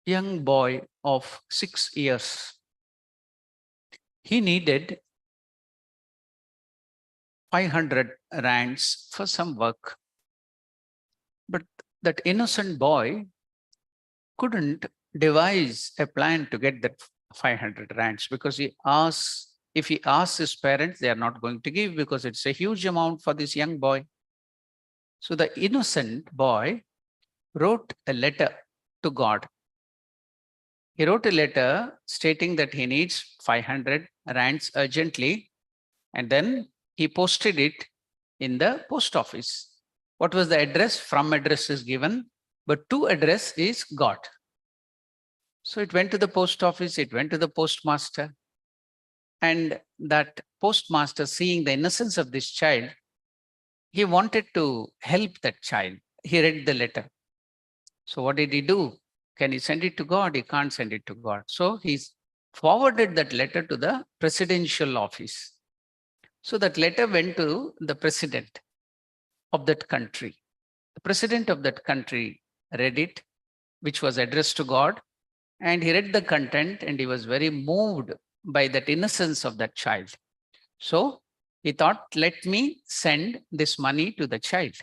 young boy of 6 years. He needed 500 rands for some work. But that innocent boy couldn't devise a plan to get that 500 rands because if he asks his parents, they are not going to give because it's a huge amount for this young boy. So the innocent boy wrote a letter to God. He wrote a letter stating that he needs 500 rands urgently, and then he posted it in the post office. What was the address? From address is given, but to address is God. So it went to the post office, it went to the postmaster, and that postmaster, seeing the innocence of this child, he wanted to help that child. He read the letter. So what did he do? Can he send it to God? He can't send it to God. So he forwarded that letter to the presidential office. So that letter went to the president of that country. The president of that country read it, which was addressed to God, and he read the content and he was very moved by that innocence of that child. So he thought, let me send this money to the child.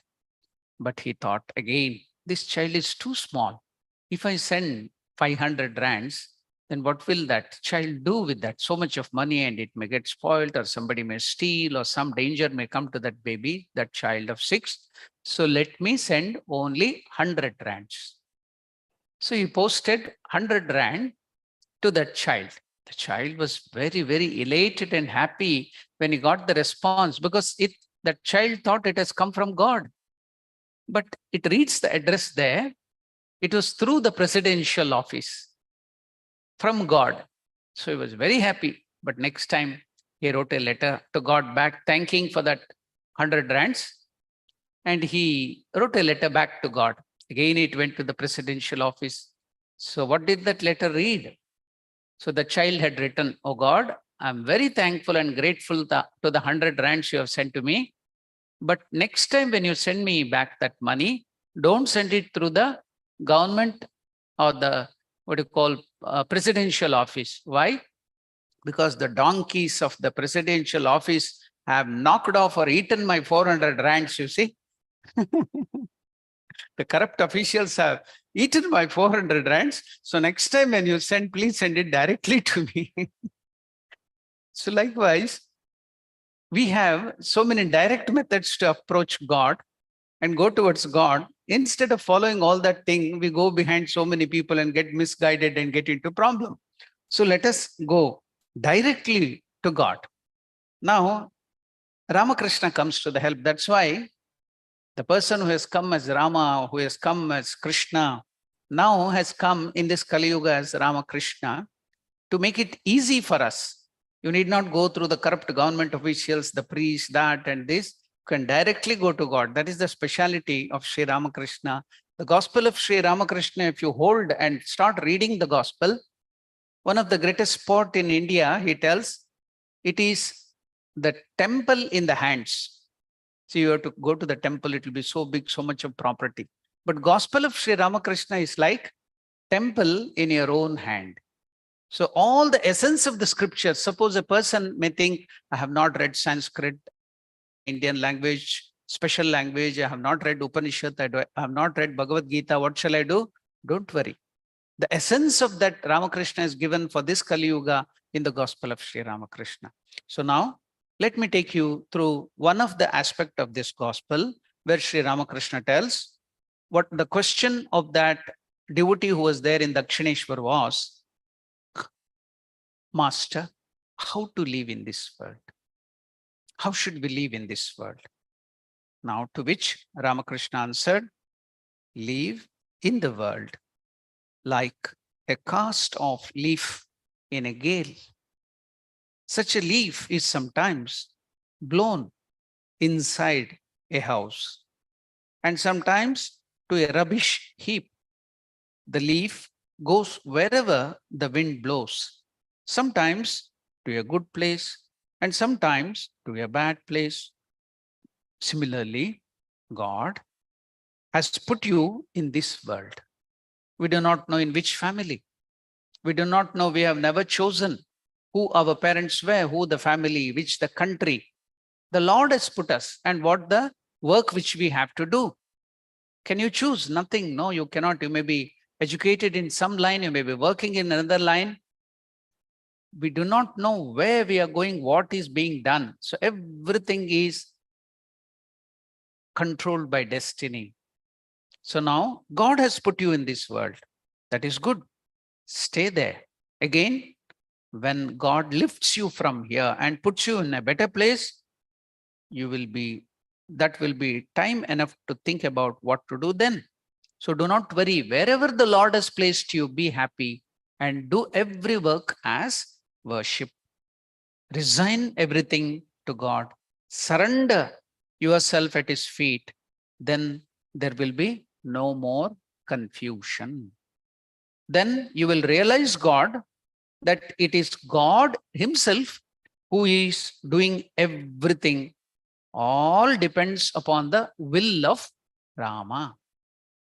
But he thought again, this child is too small. If I send 500 rands, then what will that child do with that? So much of money, and it may get spoiled, or somebody may steal, or some danger may come to that baby, that child of 6. So let me send only 100 rands. So he posted 100 rand to that child. The child was very, very elated and happy when he got the response because that child thought it has come from God. But it reads the address there. It was through the presidential office from God. So he was very happy. But next time he wrote a letter to God back, thanking for that 100 rands. And he wrote a letter back to God. Again, it went to the presidential office. So what did that letter read? So the child had written, "Oh God, I'm very thankful and grateful to the 100 rands you have sent to me. But next time when you send me back that money, don't send it through the government or the, what you call, presidential office." Why? Because the donkeys of the presidential office have knocked off or eaten my 400 rands, you see. The corrupt officials have eaten my 400 rands. So next time when you send, please send it directly to me. So likewise, we have so many direct methods to approach God and go towards God. Instead of following all that thing, we go behind so many people and get misguided and get into problem. So let us go directly to God. Now, Ramakrishna comes to the help. That's why the person who has come as Rama, who has come as Krishna, now has come in this Kali Yuga as Ramakrishna to make it easy for us. You need not go through the corrupt government officials, the priest, that and this. You can directly go to God. That is the speciality of Sri Ramakrishna. The gospel of Sri Ramakrishna, if you hold and start reading the gospel, one of the greatest sport in India, he tells, it is the temple in the hands. So you have to go to the temple, it will be so big, so much of property. But gospel of Sri Ramakrishna is like temple in your own hand. So all the essence of the scripture, suppose a person may think, I have not read Sanskrit, Indian language, special language, I have not read Upanishad, I have not read Bhagavad Gita, what shall I do? Don't worry. The essence of that Ramakrishna is given for this Kali Yuga in the gospel of Sri Ramakrishna. So now, let me take you through one of the aspect of this gospel where Sri Ramakrishna tells what the question of that devotee who was there in Dakshineshwar was, Master, how to live in this world? How should we live in this world? Now, to which Ramakrishna answered, live in the world like a cast-off leaf in a gale. Such a leaf is sometimes blown inside a house and sometimes to a rubbish heap. The leaf goes wherever the wind blows, sometimes to a good place and sometimes to a bad place. Similarly, God has put you in this world. We do not know in which family. We do not know, we have never chosen who our parents were, who the family, which the country. The Lord has put us and what the work which we have to do. Can you choose? Nothing. No, you cannot. You may be educated in some line, you may be working in another line. We do not know where we are going, what is being done. So everything is controlled by destiny. So now God has put you in this world. That is good. Stay there. Again, when God lifts you from here and puts you in a better place, that will be time enough to think about what to do then. So do not worry. Wherever the Lord has placed you, be happy and do every work as worship. Resign everything to God. Surrender yourself at His feet. Then there will be no more confusion. Then you will realize God, that it is God Himself who is doing everything. All depends upon the will of Rama.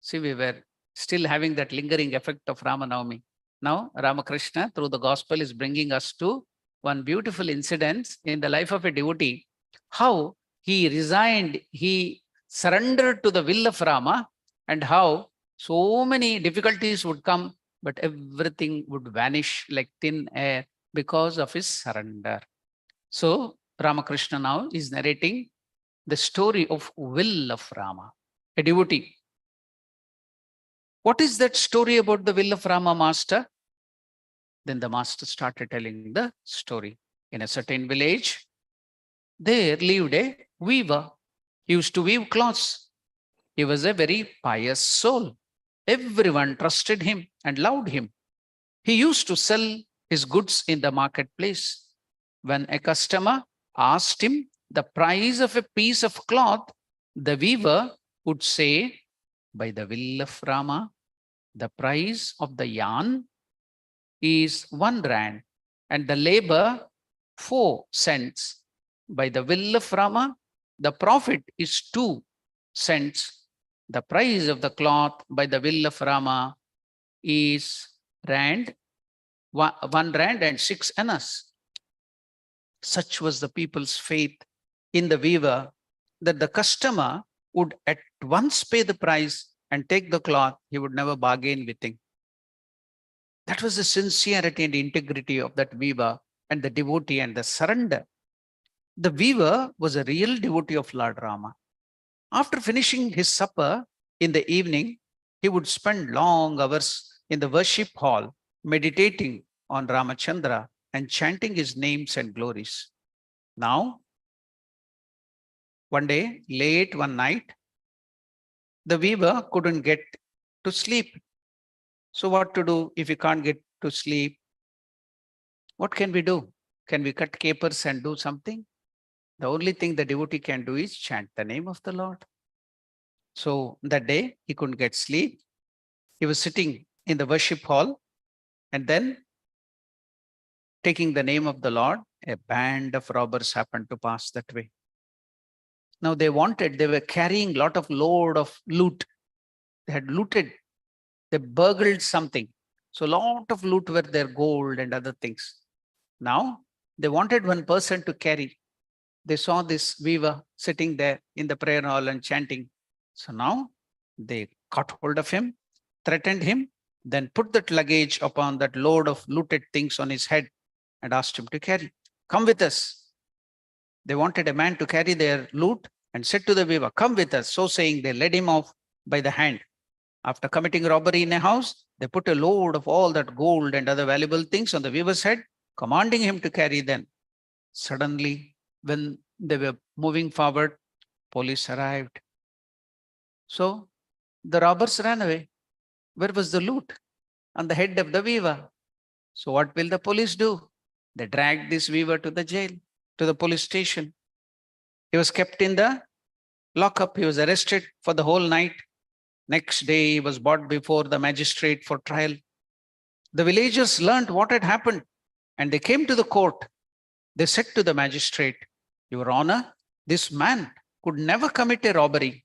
See, we were still having that lingering effect of Ramanavami. Now, Ramakrishna, through the gospel, is bringing us to one beautiful incident in the life of a devotee, how he resigned, he surrendered to the will of Rama, and how so many difficulties would come, but everything would vanish like thin air because of his surrender. So, Ramakrishna now is narrating the story of will of Rama, a devotee. What is that story about the will of Rama, Master? Then the Master started telling the story. In a certain village, there lived a weaver. He used to weave cloths. He was a very pious soul. Everyone trusted him and loved him. He used to sell his goods in the marketplace. When a customer asked him the price of a piece of cloth, the weaver would say, by the will of Rama, the price of the yarn is 1 rand and the labor 4 cents. By the will of Rama, the profit is 2 cents. The price of the cloth by the will of Rama is 1 rand and 6 annas. Such was the people's faith in the weaver that the customer would at once pay the price and take the cloth. He would never bargain with him. That was the sincerity and integrity of that weaver and the devotee and the surrender. The weaver was a real devotee of Lord Rama. After finishing his supper in the evening, he would spend long hours in the worship hall, meditating on Ramachandra and chanting his names and glories. Now, one day, late one night, the weaver couldn't get to sleep. So what to do if you can't get to sleep? What can we do? Can we cut capers and do something? The only thing the devotee can do is chant the name of the Lord. So that day, he couldn't get sleep. He was sitting in the worship hall and then taking the name of the Lord, a band of robbers happened to pass that way. Now they were carrying a lot of load of loot. They had looted, they burgled something. So a lot of loot were there, gold and other things. Now they wanted one person to carry. They saw this weaver sitting there in the prayer hall and chanting. So now they caught hold of him, threatened him, then put that luggage upon that load of looted things on his head and asked him to carry. Come with us. They wanted a man to carry their loot and said to the weaver, come with us. So saying, they led him off by the hand. After committing robbery in a house, they put a load of all that gold and other valuable things on the weaver's head, commanding him to carry them. Suddenly, when they were moving forward, police arrived. So the robbers ran away. Where was the loot? On the head of the weaver. So what will the police do? They dragged this weaver to the jail, to the police station. He was kept in the lockup. He was arrested for the whole night. Next day, he was brought before the magistrate for trial. The villagers learned what had happened and they came to the court. They said to the magistrate, Your Honor, this man could never commit a robbery.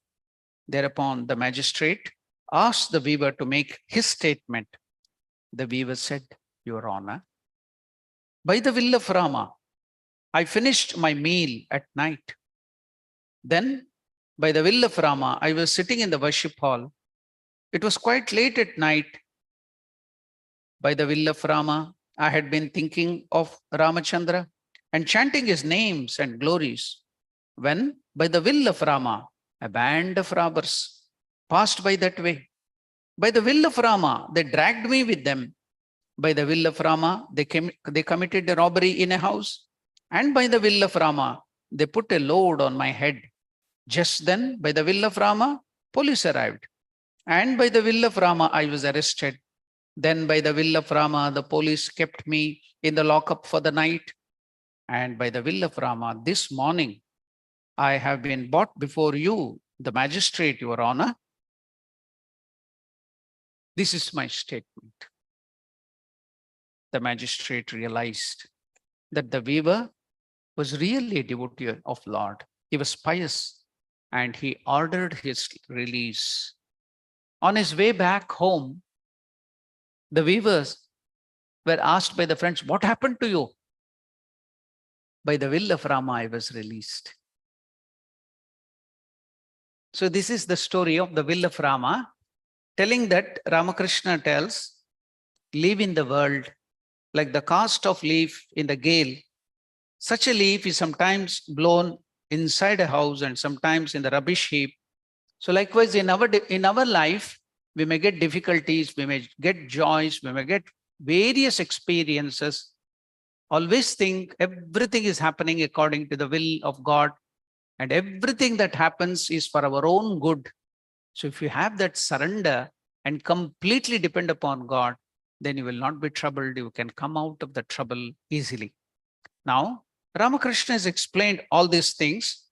Thereupon the magistrate asked the weaver to make his statement. The weaver said, Your Honor, by the will of Rama, I finished my meal at night. Then, by the will of Rama, I was sitting in the worship hall. It was quite late at night. By the will of Rama, I had been thinking of Ramachandra and chanting his names and glories, when, by the will of Rama, a band of robbers passed by that way. By the will of Rama, they dragged me with them. By the will of Rama, they committed a robbery in a house. And by the will of Rama, they put a load on my head. Just then, by the will of Rama, police arrived. And by the will of Rama, I was arrested. Then, by the will of Rama, the police kept me in the lockup for the night. And by the will of Rama, this morning, I have been brought before you, the magistrate, Your Honor. This is my statement. The magistrate realized that the weaver was really a devotee of Lord. He was pious and he ordered his release. On his way back home, the weavers were asked by the friends, What happened to you? By the will of Rama, I was released. So this is the story of the will of Rama, telling that Ramakrishna tells, live in the world like the cast of leaf in the gale. Such a leaf is sometimes blown inside a house and sometimes in the rubbish heap. So likewise, in our life, we may get difficulties, we may get joys, we may get various experiences. Always think everything is happening according to the will of God, and everything that happens is for our own good. So if you have that surrender and completely depend upon God, then you will not be troubled. You can come out of the trouble easily. Now, Ramakrishna has explained all these things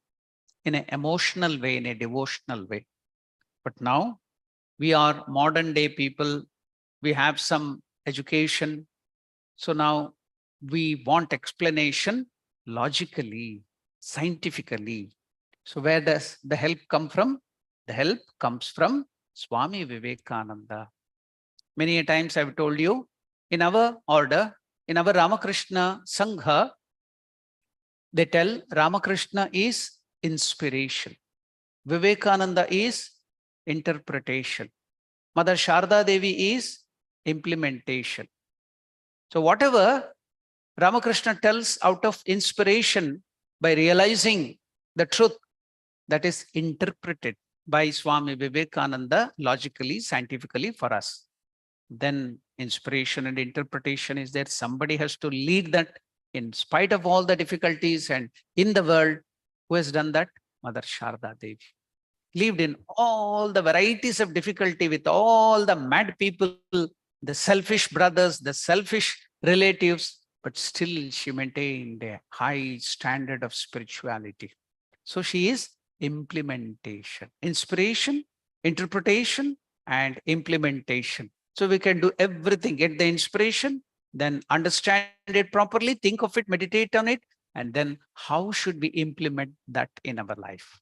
in an emotional way, in a devotional way. But now we are modern day people. We have some education. So now we want explanation logically, scientifically. So where does the help come from? The help comes from Swami Vivekananda. Many a times I've told you, in our order, in our Ramakrishna Sangha, they tell Ramakrishna is inspiration. Vivekananda is interpretation. Mother Sharda Devi is implementation. So whatever Ramakrishna tells out of inspiration by realizing the truth, that is interpreted by Swami Vivekananda logically, scientifically for us. Then inspiration and interpretation is there. Somebody has to lead that in spite of all the difficulties and in the world. Who has done that? Mother Sharda Devi. Lived in all the varieties of difficulty with all the mad people, the selfish brothers, the selfish relatives, but still she maintained a high standard of spirituality. So she is implementation, inspiration, interpretation, and implementation. So we can do everything, get the inspiration, then understand it properly, think of it, meditate on it, and then how should we implement that in our life?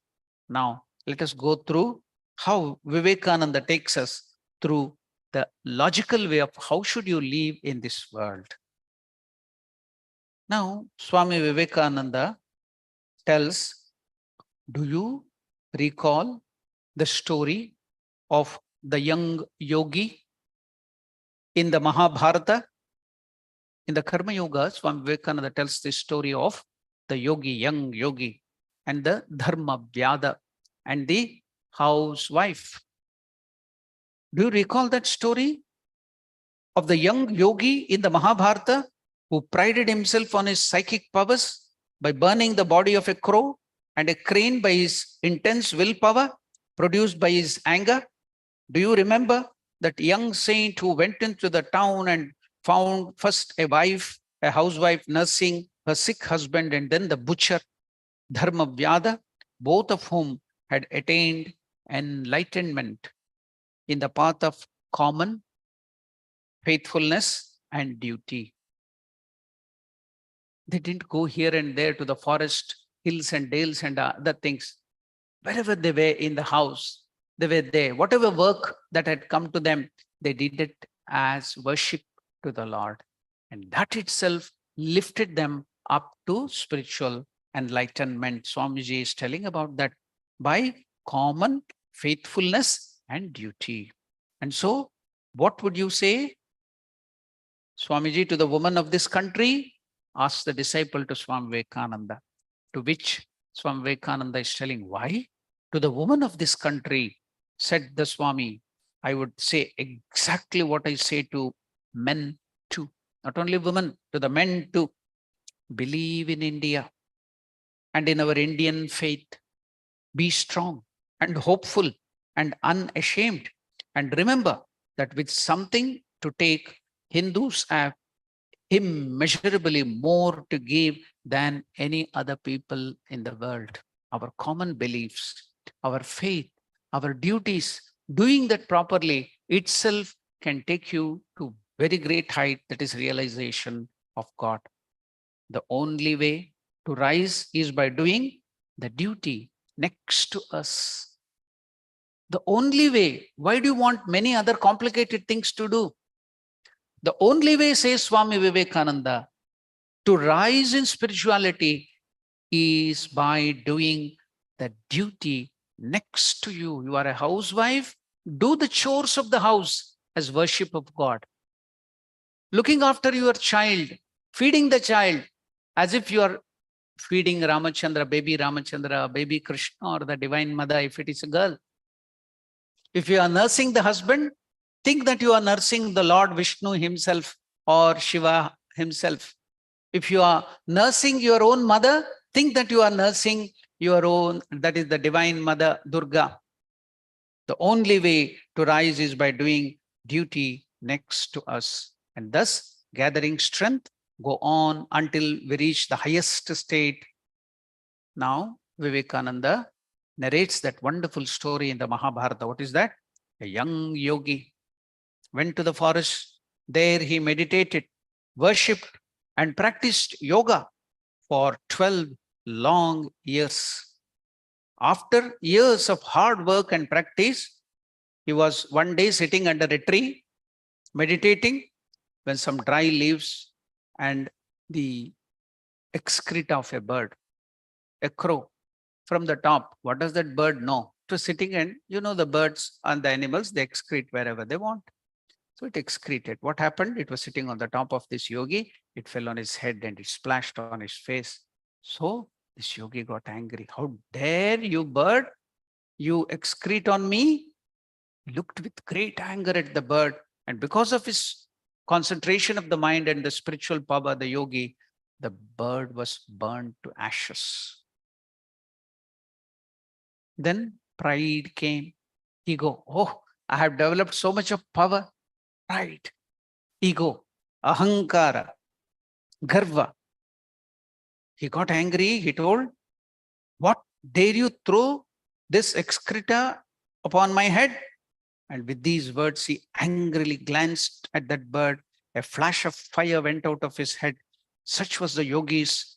Now, let us go through how Vivekananda takes us through the logical way of how should you live in this world. Now, Swami Vivekananda tells, do you recall the story of the young yogi in the Mahabharata? In the Karma Yoga, Swami Vivekananda tells the story of the yogi, young yogi, and the Dharma Vyada and the housewife. Do you recall that story of the young yogi in the Mahabharata who prided himself on his psychic powers by burning the body of a crow and a crane by his intense willpower produced by his anger? Do you remember that young saint who went into the town and found first a wife, a housewife nursing her sick husband, and then the butcher, Dharma Vyada, both of whom had attained enlightenment in the path of common faithfulness and duty. They didn't go here and there to the forest, hills and dales and other things. Wherever they were in the house, They were there. Whatever work that had come to them, they did it as worship to the Lord. And that itself lifted them up to spiritual enlightenment. Swamiji is telling about that by common faithfulness and duty. And so, what would you say, Swamiji, to the woman of this country? Asked the disciple to Swami Vivekananda. To which Swami Vivekananda is telling, why? To the woman of this country, said the Swami, I would say exactly what I say to men too. Not only women, to the men too. Believe in India and in our Indian faith. Be strong and hopeful and unashamed. And remember that with something to take, Hindus have immeasurably more to give than any other people in the world. Our common beliefs, our faith, our duties, doing that properly itself can take you to very great height, that is realization of God. The only way to rise is by doing the duty next to us. The only way. Why do you want many other complicated things to do? The only way, says Swami Vivekananda, to rise in spirituality is by doing the duty next to you. You are a housewife, do the chores of the house as worship of God. Looking after your child, feeding the child as if you are feeding Ramachandra, baby Krishna, or the Divine Mother if it is a girl. If you are nursing the husband, think that you are nursing the Lord Vishnu himself or Shiva himself. If you are nursing your own mother, think that you are nursing your own, that is the Divine Mother Durga. The only way to rise is by doing duty next to us, and thus gathering strength, go on until we reach the highest state. Now, Vivekananda narrates that wonderful story in the Mahabharata. What is that? A young yogi went to the forest. There he meditated, worshipped, and practiced yoga for 12 long years. After years of hard work and practice, he was one day sitting under a tree, meditating, when some dry leaves and the excreta of a bird, a crow, from the top. What does that bird know? It was sitting, and you know the birds and the animals, they excrete wherever they want. So it excreted. What happened? It was sitting on the top of this yogi. It fell on his head and it splashed on his face. So this yogi got angry. How dare you, bird? You excrete on me? He looked with great anger at the bird. And because of his concentration of the mind and the spiritual power, the yogi, the bird was burned to ashes. Then pride came. Ego. Oh, I have developed so much of power. Pride. Ego. Ahankara. Garva. He got angry. He told, what dare you throw this excreta upon my head? And with these words, he angrily glanced at that bird. A flash of fire went out of his head. Such was the yogi's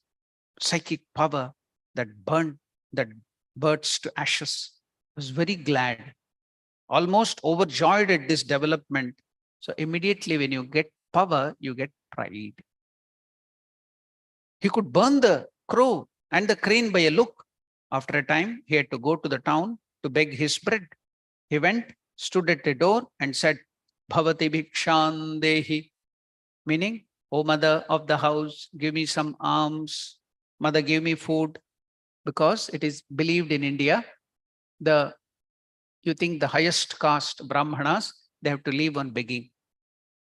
psychic power that burned that birds to ashes. He was very glad, almost overjoyed at this development. So immediately when you get power, you get pride. He could burn the crow and the crane by a look. After a time, he had to go to the town to beg his bread. He went, stood at the door and said, Bhavati Bhikshan Dehi, meaning, oh mother of the house, give me some alms. Mother, give me food. Because it is believed in India, you think the highest caste Brahmanas, they have to live on begging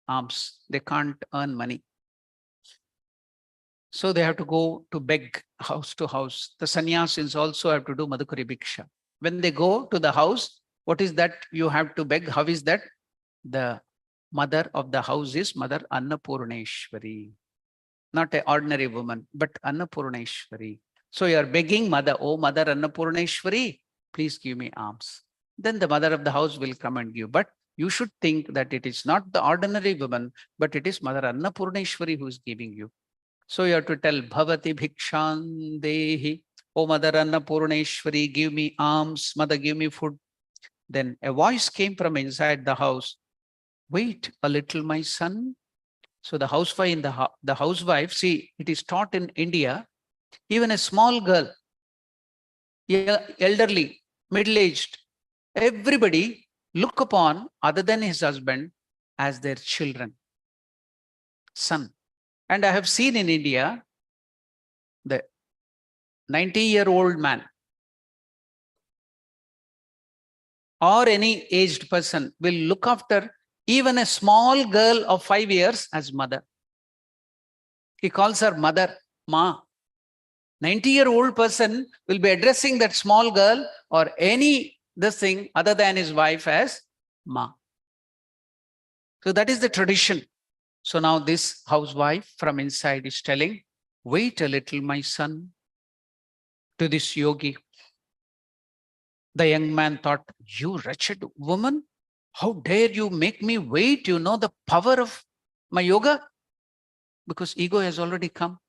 alms. They can't earn money. So they have to go to beg house to house. The sannyasins also have to do Madhukari Bhiksha. When they go to the house, what is that you have to beg? How is that? The mother of the house is Mother Annapurneshwari. Not an ordinary woman, but Annapurneshwari. So you are begging Mother, oh Mother Annapurneshwari, please give me alms. Then the mother of the house will come and give. But you should think that it is not the ordinary woman, but it is Mother Annapurneshwari who is giving you. So you have to tell Bhavati Bhikshan Dehi, oh Mother Annapurneshwari, give me alms. Mother, give me food. Then a voice came from inside the house. Wait a little, my son. So the housewife the housewife, see, it is taught in India, even a small girl, elderly, middle-aged, everybody look upon other than his husband as their children, son. And I have seen in India, the 90-year-old man or any aged person will look after even a small girl of 5 years as mother. He calls her mother, Ma. 90-year-old person will be addressing that small girl or any this thing other than his wife as Ma. So that is the tradition. So now this housewife from inside is telling, wait a little, my son, to this yogi. The young man thought, you wretched woman, how dare you make me wait? You know the power of my yoga? Because ego has already come.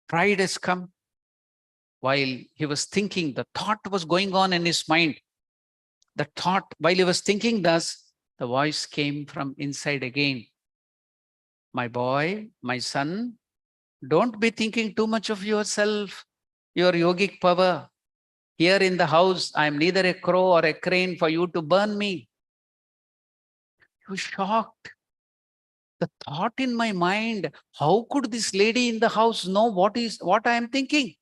Pride has come. While he was thinking, the thought was going on in his mind. The thought, while he was thinking thus, the voice came from inside again. My boy, my son, don't be thinking too much of yourself, your yogic power. Here in the house, I am neither a crow or a crane for you to burn me. He was shocked. The thought in my mind, how could this lady in the house know what I am thinking?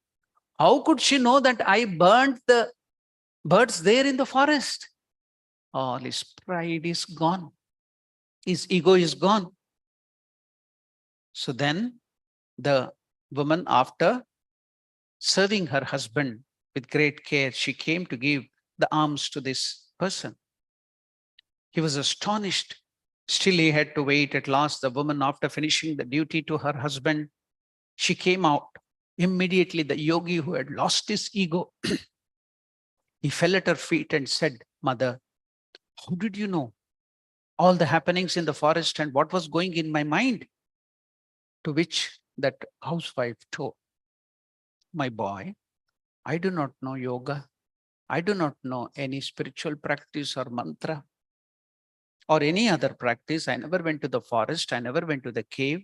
How could she know that I burnt the birds there in the forest? All his pride is gone. His ego is gone. So then the woman, after serving her husband with great care, she came to give the alms to this person. He was astonished. Still, he had to wait. At last, the woman, after finishing the duty to her husband, she came out. Immediately, the yogi who had lost his ego, he fell at her feet and said, Mother, how did you know all the happenings in the forest and what was going in my mind? To which that housewife told, my boy, I do not know yoga. I do not know any spiritual practice or mantra or any other practice. I never went to the forest. I never went to the cave.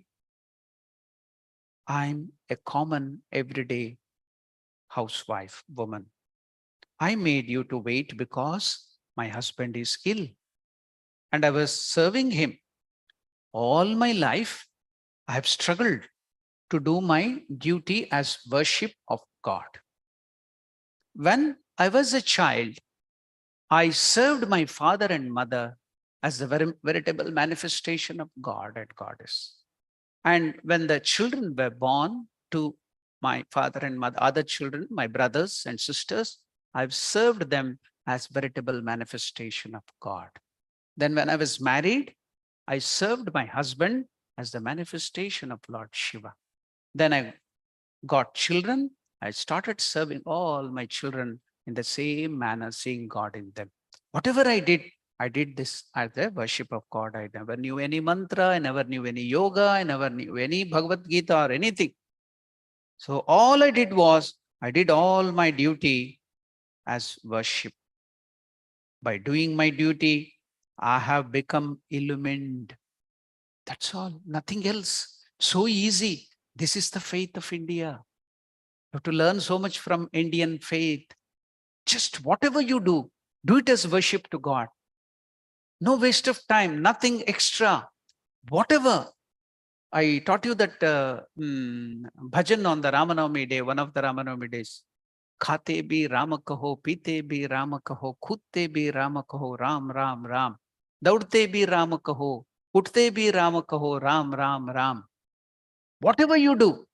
I'm a common everyday housewife woman. I made you to wait because my husband is ill and I was serving him. All my life, I have struggled to do my duty as worship of God. When I was a child, I served my father and mother as the veritable manifestation of God and Goddess. And when the children were born to my father and mother, other children, my brothers and sisters, I've served them as veritable manifestation of God. Then when I was married, I served my husband as the manifestation of Lord Shiva. Then I got children. I started serving all my children in the same manner, seeing God in them. Whatever I did this as the worship of God. I never knew any mantra. I never knew any yoga. I never knew any Bhagavad Gita or anything. So all I did was, I did all my duty as worship. By doing my duty, I have become illumined. That's all, nothing else. So easy. This is the faith of India. You have to learn so much from Indian faith. Just whatever you do it as worship to God. No waste of time, nothing extra. Whatever. I taught you that bhajan on the Ramanavami day, one of the Ramanavami days. Khate bhi Rama kaho, pite bhi Rama kaho, khutte bhi Rama kaho, Ram, Ram, Ram. Daudte bhi Rama kaho, utte bhi Rama kaho, Ram, Ram, Ram. Whatever you do,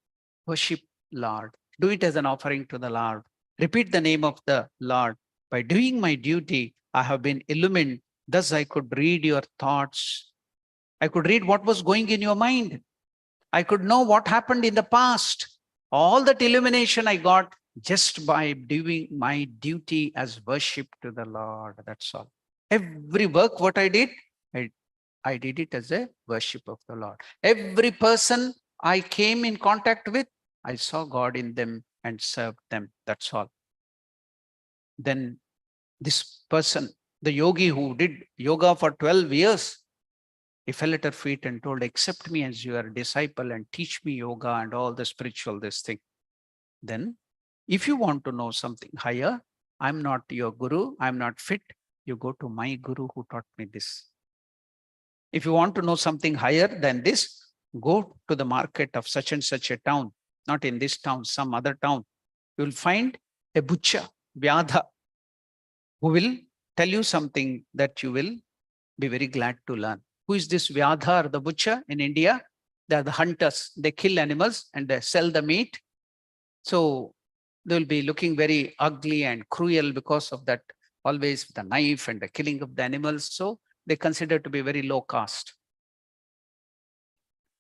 worship Lord. Do it as an offering to the Lord. Repeat the name of the Lord. By doing my duty, I have been illumined. Thus I could read your thoughts. I could read what was going in your mind. I could know what happened in the past. All that illumination I got just by doing my duty as worship to the Lord. That's all. Every work, what I did it as a worship of the Lord. Every person I came in contact with, I saw God in them and served them. That's all. Then This person, the yogi who did yoga for 12 years, he fell at her feet and told, accept me as your disciple and teach me yoga and all the spiritual this thing. Then, if you want to know something higher, I'm not your guru, I'm not fit. You go to my guru who taught me this. If you want to know something higher than this, go to the market of such and such a town, not in this town, some other town. You will find a butcher, Vyadha, who will tell you something that you will be very glad to learn. Who is this Vyadha or the butcher in India? They are the hunters. They kill animals and they sell the meat. So they will be looking very ugly and cruel because of that, always with the knife and the killing of the animals. So they consider to be very low caste.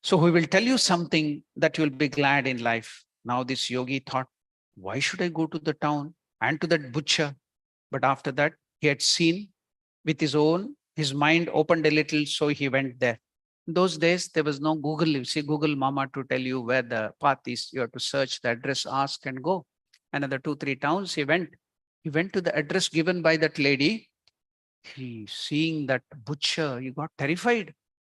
So we will tell you something that you will be glad in life. Now this yogi thought, why should I go to the town and to that butcher? But after that, he had seen with his mind opened a little, so he went there. In those days, there was no Google. You see, Google Mama to tell you where the path is. You have to search the address, ask and go. Another 2-3 towns he went. He went to the address given by that lady. He seeing that butcher, he got terrified.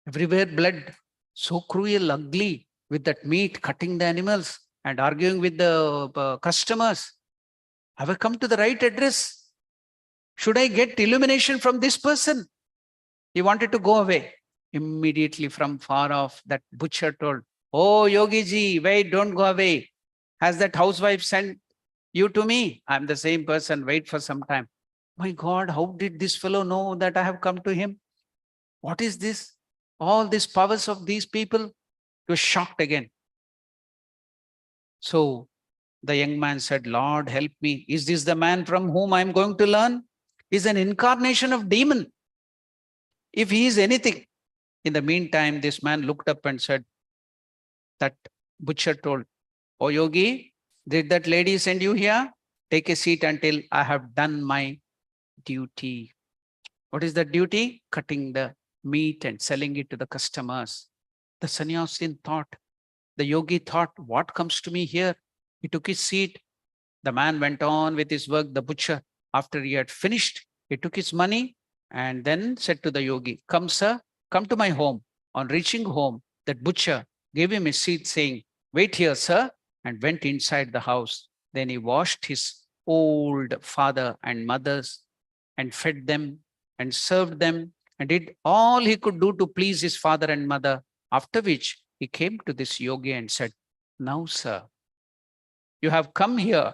Everywhere blood, so cruel, ugly, with that meat, cutting the animals and arguing with the customers. Have I come to the right address? Should I get illumination from this person? He wanted to go away. Immediately from far off, that butcher told, oh, Yogi ji, wait, don't go away. Has that housewife sent you to me? I'm the same person, wait for some time. My God, how did this fellow know that I have come to him? What is this? All these powers of these people? He was shocked again. So the young man said, Lord, help me. Is this the man from whom I'm going to learn? He's an incarnation of demon. If he is anything. In the meantime, this man looked up and said, that butcher told, oh Yogi, did that lady send you here? Take a seat until I have done my duty. What is the duty? Cutting the meat and selling it to the customers. The sannyasin thought, the yogi thought, what comes to me here? He took his seat. The man went on with his work, the butcher. After he had finished, he took his money and then said to the yogi, come sir, come to my home. On reaching home, that butcher gave him a seat saying, wait here sir, and went inside the house. Then he washed his old father and mothers and fed them and served them and did all he could do to please his father and mother. After which he came to this yogi and said, now sir, you have come here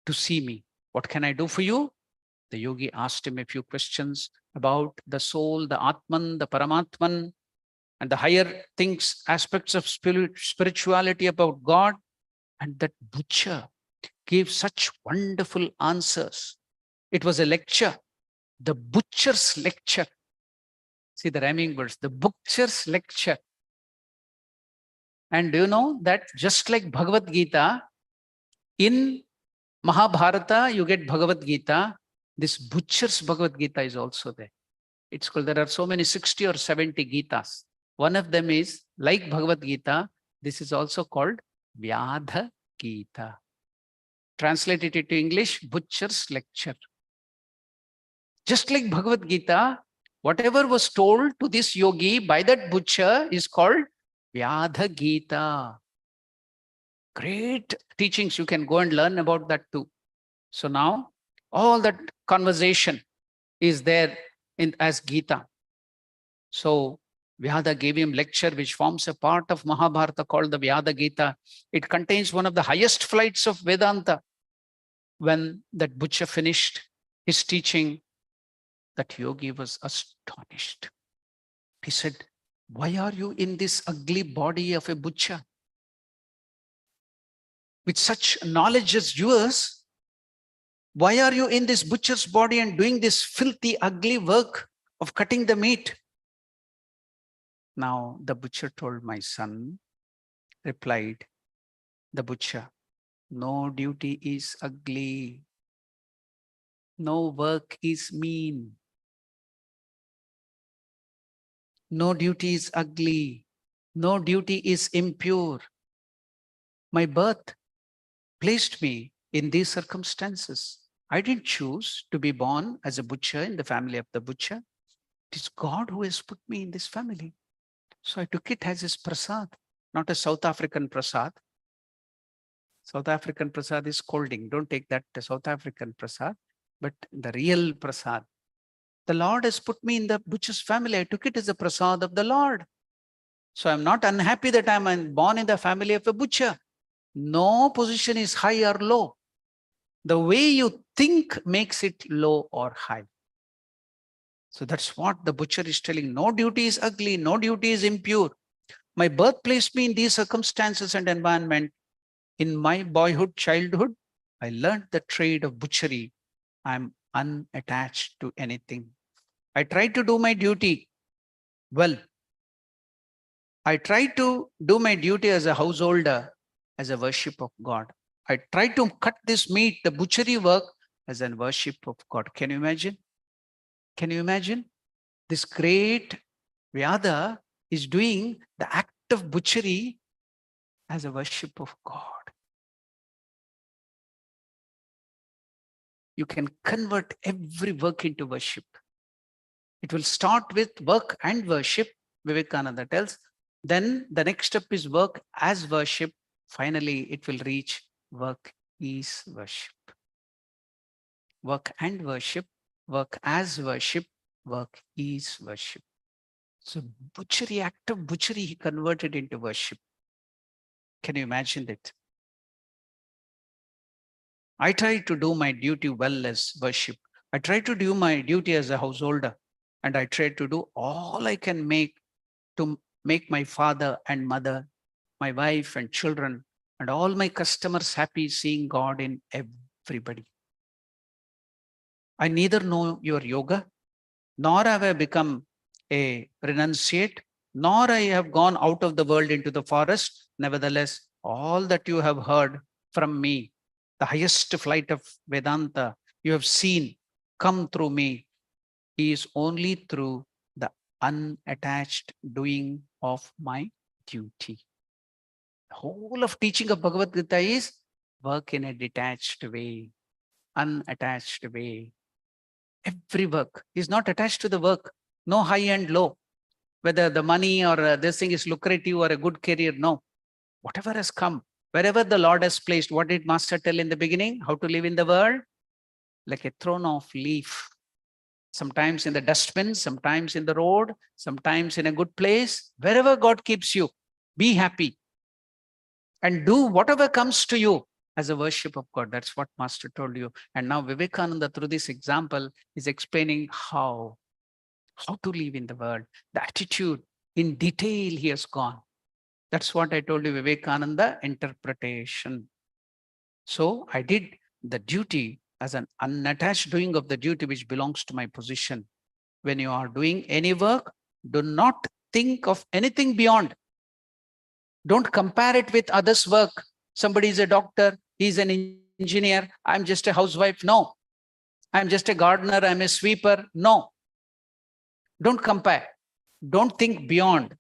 to see me. What can I do for you? The yogi asked him a few questions about the soul, the Atman, the Paramatman, and the higher things, aspects of spirituality about God. And that butcher gave such wonderful answers. It was a lecture, the butcher's lecture. See the rhyming words, the butcher's lecture. And do you know that just like Bhagavad Gita, in Mahabharata, you get Bhagavad Gita. This butcher's Bhagavad Gita is also there. It's called, there are so many 60 or 70 Gitas. One of them is, like Bhagavad Gita, this is also called Vyadha Gita. Translated into English, butcher's lecture. Just like Bhagavad Gita, whatever was told to this yogi by that butcher is called Vyadha Gita. Great teachings, you can go and learn about that too. So now, all that conversation is there as Gita. So Vyadha gave him lecture which forms a part of Mahabharata called the Vyadha Gita. It contains one of the highest flights of Vedanta. When that butcher finished his teaching, that yogi was astonished. He said, why are you in this ugly body of a butcher? With such knowledge as yours, why are you in this butcher's body and doing this filthy, ugly work of cutting the meat? Now the butcher told, my son, replied the butcher, no duty is ugly. No work is mean. No duty is ugly. No duty is impure. My birth placed me in these circumstances. I didn't choose to be born as a butcher in the family of the butcher. It is God who has put me in this family. So I took it as his prasad, not a South African prasad. South African prasad is scolding. Don't take that to South African prasad, but the real prasad. The Lord has put me in the butcher's family. I took it as a prasad of the Lord. So I'm not unhappy that I'm born in the family of a butcher. No position is high or low. The way you think makes it low or high. So that's what the butcher is telling. No duty is ugly. No duty is impure. My birth placed me in these circumstances and environment. In my boyhood, childhood, I learned the trade of butchery. I'm unattached to anything. I try to do my duty well. I try to do my duty as a householder, as a worship of God. I try to cut this meat, the butchery work, as a worship of God. Can you imagine? Can you imagine? This great Vyada is doing the act of butchery as a worship of God. You can convert every work into worship. It will start with work and worship, Vivekananda tells. Then the next step is work as worship. Finally, it will reach work is worship. Work and worship, work as worship, work is worship. So butchery, act of butchery, he converted into worship. Can you imagine that? I try to do my duty well as worship. I try to do my duty as a householder. And I try to do all I can make to make my father and mother, my wife and children, and all my customers happy seeing God in everybody. I neither know your yoga, nor have I become a renunciate, nor I have gone out of the world into the forest. Nevertheless, all that you have heard from me, the highest flight of Vedanta you have seen come through me, is only through the unattached doing of my duty. The whole of teaching of Bhagavad Gita is work in a detached way, unattached way. Every work is not attached to the work, no high and low, whether the money or this thing is lucrative or a good career. No, whatever has come, wherever the Lord has placed. What did Master tell in the beginning? How to live in the world? Like a thrown off leaf. Sometimes in the dustbin, sometimes in the road, sometimes in a good place. Wherever God keeps you, be happy and do whatever comes to you as a worship of God. That's what Master told you. And now Vivekananda, through this example, is explaining how to live in the world. The attitude in detail he has gone. That's what I told you, Vivekananda interpretation. So I did the duty as an unattached doing of the duty which belongs to my position. When you are doing any work, do not think of anything beyond. Don't compare it with others' work. Somebody is a doctor, he's an engineer, I'm just a housewife. No. I'm just a gardener, I'm a sweeper. No. Don't compare. Don't think beyond.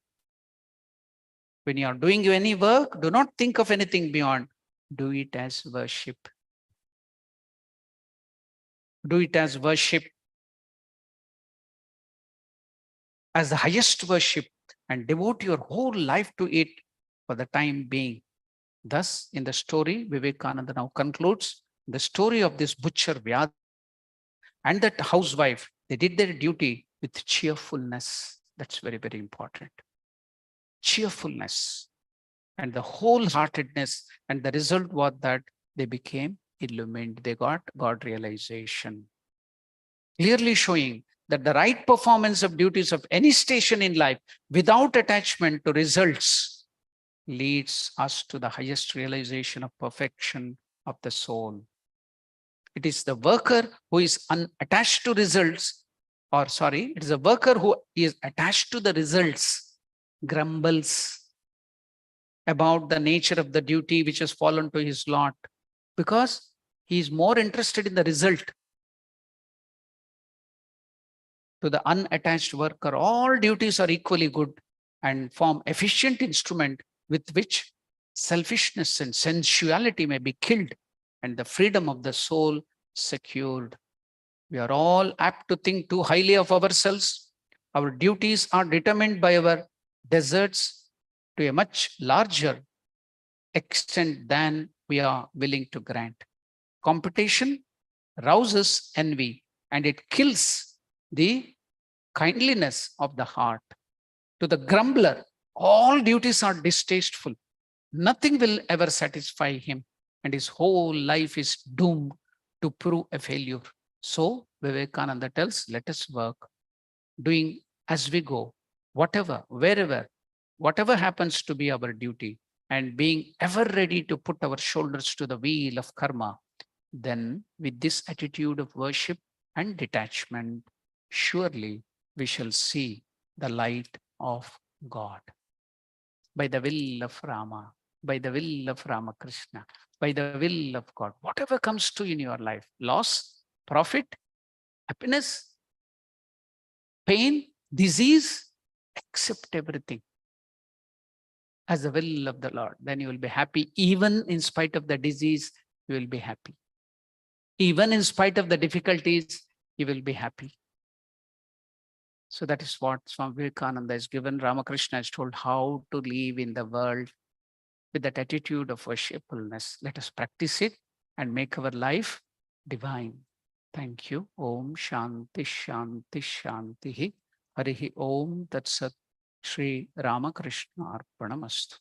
When you are doing any work, do not think of anything beyond. Do it as worship. Do it as worship, as the highest worship, and devote your whole life to it for the time being. Thus, in the story, Vivekananda now concludes the story of this butcher Vyada and that housewife. They did their duty with cheerfulness. That's very, very important. Cheerfulness and the wholeheartedness. And the result was that they became illumined. They got God realization. Clearly showing that the right performance of duties of any station in life without attachment to results leads us to the highest realization of perfection of the soul. It is the worker who is unattached to results, or sorry, it is a worker who is attached to the results, grumbles about the nature of the duty which has fallen to his lot, because he is more interested in the result. To the unattached worker, all duties are equally good and form efficient instrument with which selfishness and sensuality may be killed and the freedom of the soul secured. We are all apt to think too highly of ourselves. Our duties are determined by our deserts to a much larger extent than we are willing to grant. Competition rouses envy and it kills the kindliness of the heart. To the grumbler, all duties are distasteful. Nothing will ever satisfy him, and his whole life is doomed to prove a failure. So, Vivekananda tells, let us work, doing as we go, whatever, wherever, whatever happens to be our duty, and being ever ready to put our shoulders to the wheel of karma. Then, with this attitude of worship and detachment, surely we shall see the light of God. By the will of Rama, by the will of Ramakrishna, by the will of God, whatever comes to in your life, loss, profit, happiness, pain, disease, accept everything as the will of the Lord. Then you will be happy. Even in spite of the disease, you will be happy. Even in spite of the difficulties, you will be happy. So that is what Swami Vivekananda has given. Ramakrishna has told how to live in the world with that attitude of worshipfulness. Let us practice it and make our life divine. Thank you. Om Shanti Shanti Shanti. Harihi Om Tat Sat. Shri Ramakrishna Arpanamastu.